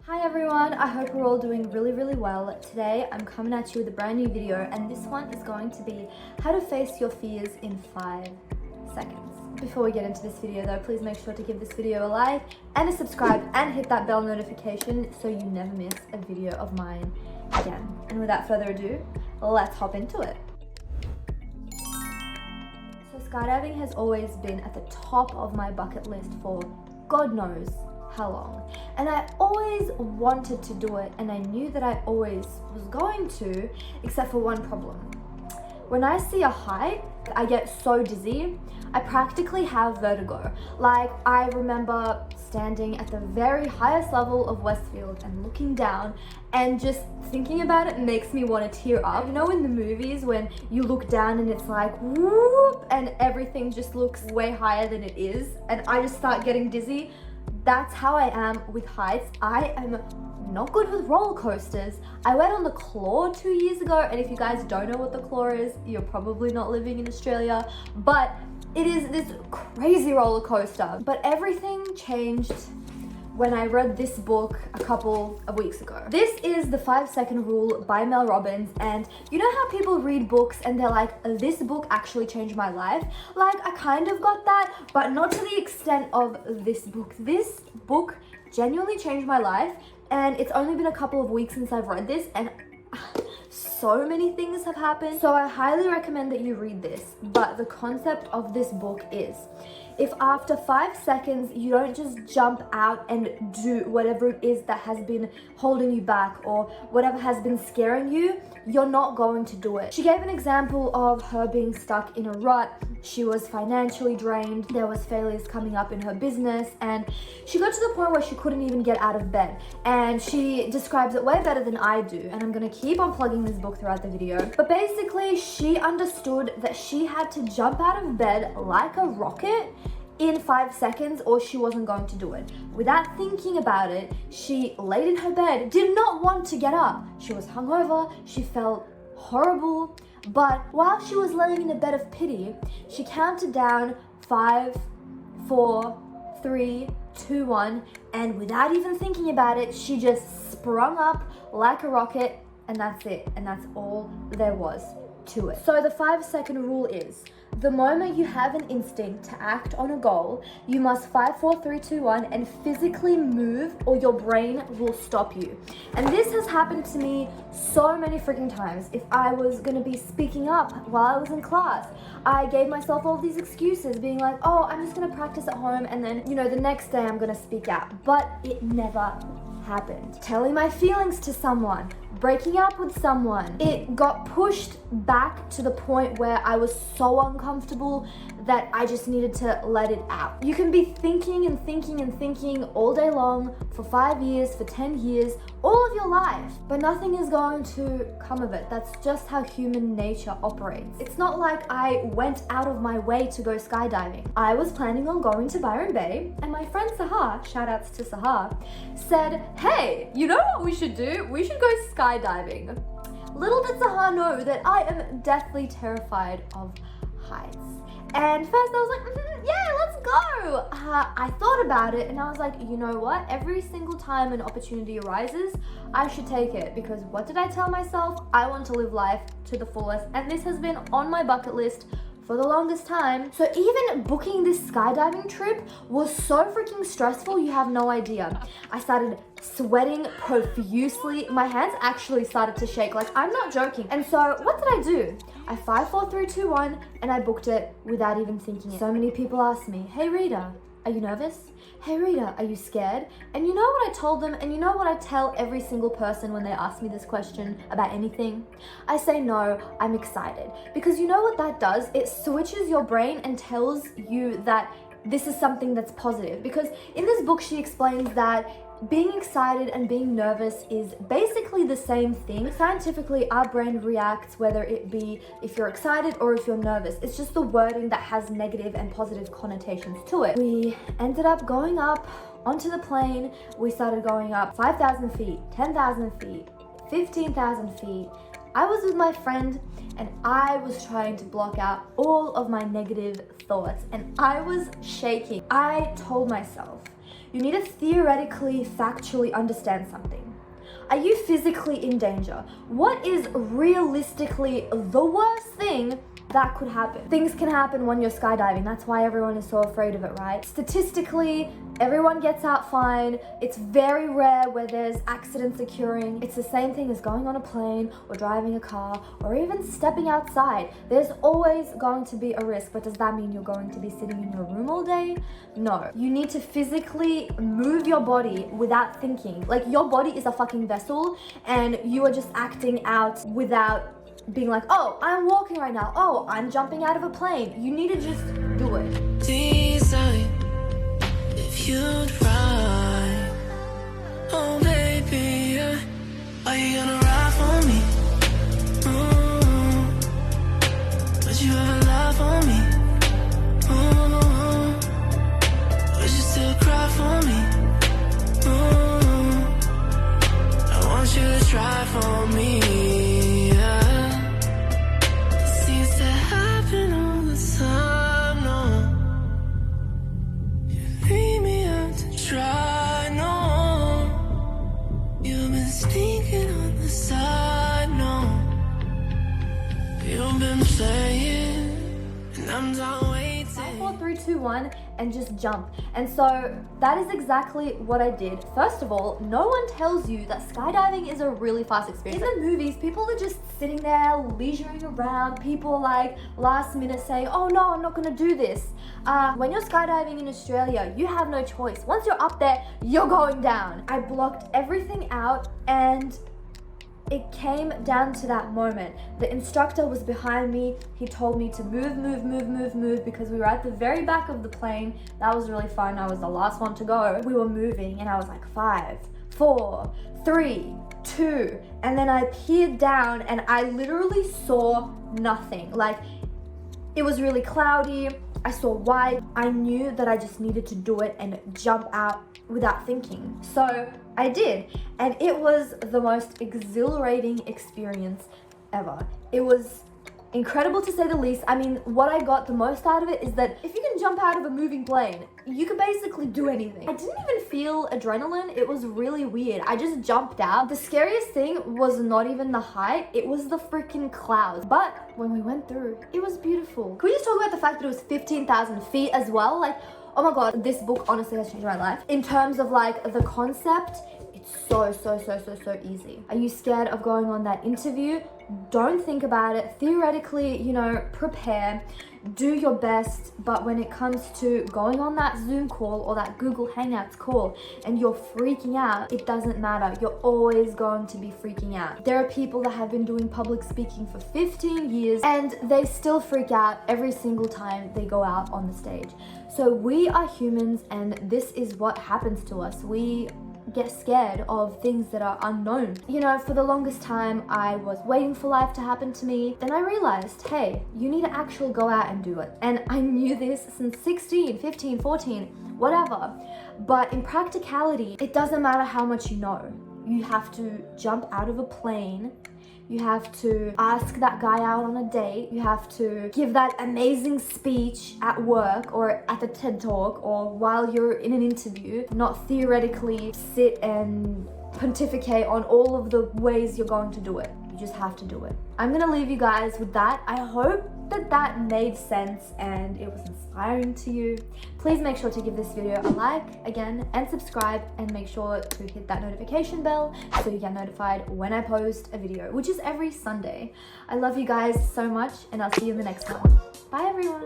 Hi everyone, I hope we're all doing really well. Today I'm coming at you with a brand new video, and this one is going to be how to face your fears in 5 seconds. Before we get into this video though, please make sure to give this video a like and a subscribe and hit that bell notification so you never miss a video of mine again. And without further ado, let's hop into it. So skydiving has always been at the top of my bucket list for God knows how long, and I always wanted to do it, and I knew that I always was going to, except for one problem. When I see a height, I get so dizzy. I practically have vertigo. Like, I remember standing at the very highest level of Westfield and looking down, and just thinking about it makes me want to tear up. You know, in the movies when you look down and it's like whoop and everything just looks way higher than it is, and I just start getting dizzy. That's how I am with heights. I am not good with roller coasters. I went on the Claw 2 years ago, and if you guys don't know what the Claw is, you're probably not living in Australia, but it is this crazy roller coaster. But everything changed when I read this book a couple of weeks ago. This is The 5-Second Rule by Mel Robbins, and you know how people read books and they're like, this book actually changed my life? Like, I kind of got that, but not to the extent of this book. This book genuinely changed my life, and it's only been a couple of weeks since I've read this, and so many things have happened. So I highly recommend that you read this. But the concept of this book is, if after 5 seconds you don't just jump out and do whatever it is that has been holding you back or whatever has been scaring you, you're not going to do it. She gave an example of her being stuck in a rut. She was financially drained, there was failures coming up in her business, and she got to the point where she couldn't even get out of bed. And she describes it way better than I do, and I'm gonna keep on plugging this book throughout the video. But basically, she understood that she had to jump out of bed like a rocket in 5 seconds, or she wasn't going to do it. Without thinking about it, she laid in her bed, did not want to get up. She was hungover, she felt horrible, but while she was laying in a bed of pity, she counted down 5, 4, 3, 2, 1, and without even thinking about it, she just sprung up like a rocket, and that's it. And that's all there was to it. So the 5-second rule is, the moment you have an instinct to act on a goal, you must 5, 4, 3, 2, 1 and physically move, or your brain will stop you. And this has happened to me so many freaking times. If I was gonna be speaking up while I was in class, I gave myself all these excuses, being like, oh, I'm just gonna practice at home, and then, you know, the next day I'm gonna speak out. But it never happened. Telling my feelings to someone, breaking up with someone, it got pushed back to the point where I was so uncomfortable that I just needed to let it out. You can be thinking and thinking and thinking all day long for 5 years, for 10 years, all of your life, but nothing is going to come of it. That's just how human nature operates. It's not like I went out of my way to go skydiving. I was planning on going to Byron Bay, and my friend Sahar, shout outs to Sahar, said, hey, you know what we should do? We should go skydiving. Little did Sahar know that I am deathly terrified of heights. And first I was like, yeah, let's go. I thought about it and I was like, you know what? Every single time an opportunity arises, I should take it, because what did I tell myself? I want to live life to the fullest, and this has been on my bucket list for the longest time. So even booking this skydiving trip was so freaking stressful, you have no idea. I started sweating profusely. My hands actually started to shake, like, I'm not joking. And so what did I do? I 5, 4, 3, 2, 1 and I booked it without even thinking it. So many people ask me, hey Rita, are you nervous? Hey Rita, are you scared? And you know what I told them, and you know what I tell every single person when they ask me this question about anything? I say no, I'm excited. Because you know what that does? It switches your brain and tells you that this is something that's positive. Because in this book she explains that being excited and being nervous is basically the same thing. Scientifically, our brain reacts whether it be if you're excited or if you're nervous. It's just the wording that has negative and positive connotations to it. We ended up going up onto the plane. We started going up 5,000 feet, 10,000 feet, 15,000 feet. I was with my friend and I was trying to block out all of my negative thoughts, and I was shaking. I told myself, You need to theoretically, factually understand something. Are you physically in danger? What is realistically the worst thing that could happen? Things can happen when you're skydiving. That's why everyone is so afraid of it, right? Statistically, everyone gets out fine. It's very rare where there's accidents occurring. It's the same thing as going on a plane or driving a car or even stepping outside. There's always going to be a risk, but does that mean you're going to be sitting in your room all day? No. You need to physically move your body without thinking. Like, your body is a fucking vessel and you are just acting out without being like, oh, I'm walking right now. Oh, I'm jumping out of a plane. You need to just do it. Decide if you'd ride. Oh, baby, are you gonna ride for me? Would you ever lie for me? Would you still cry for me? I want you to try for me. Seems to happen all the time, no. You leave me out to try, no. You've been sneaking on the side, no. You've been playing, and I'm done waiting. 5, 4, 3, 2, 1, and just jump. And so that is exactly what I did. First of all, no one tells you that skydiving is a really fast experience. In the movies, people are just sitting there leisuring around. People like last minute saying, oh no, I'm not gonna do this. When you're skydiving in Australia, you have no choice. Once you're up there, you're going down. I blocked everything out and it came down to that moment. The instructor was behind me. He told me to move because we were at the very back of the plane. That was really fun. I was the last one to go. We were moving and I was like 5, 4, 3, 2. And then I peered down and I literally saw nothing. Like, it was really cloudy. I saw white. I knew that I just needed to do it and jump out without thinking. So I did, and it was the most exhilarating experience ever. It was incredible to say the least. I mean, what I got the most out of it is that if you can jump out of a moving plane, you can basically do anything. I didn't even feel adrenaline. It was really weird. I just jumped out. The scariest thing was not even the height, it was the freaking clouds. But when we went through, it was beautiful. Can we just talk about the fact that it was 15,000 feet as well? Like, oh my god, this book honestly has changed my life. In terms of like the concept, it's so easy. Are you scared of going on that interview? Don't think about it. Theoretically, you know, prepare, do your best, but when it comes to going on that Zoom call or that Google Hangouts call and you're freaking out, it doesn't matter. You're always going to be freaking out. There are people that have been doing public speaking for 15 years and they still freak out every single time they go out on the stage. So we are humans and this is what happens to us. We get scared of things that are unknown. You know, for the longest time, I was waiting for life to happen to me. Then I realized, hey, you need to actually go out and do it. And I knew this since 16, 15, 14, whatever. But in practicality, it doesn't matter how much you know. You have to jump out of a plane. You have to ask that guy out on a date. You have to give that amazing speech at work or at the TED Talk or while you're in an interview, not theoretically sit and pontificate on all of the ways you're going to do it. You just have to do it. I'm gonna leave you guys with that. I hope that made sense and it was inspiring to you. Please make sure to give this video a like again and subscribe, and make sure to hit that notification bell so you get notified when I post a video, which is every Sunday. I love you guys so much and I'll see you in the next one. Bye everyone.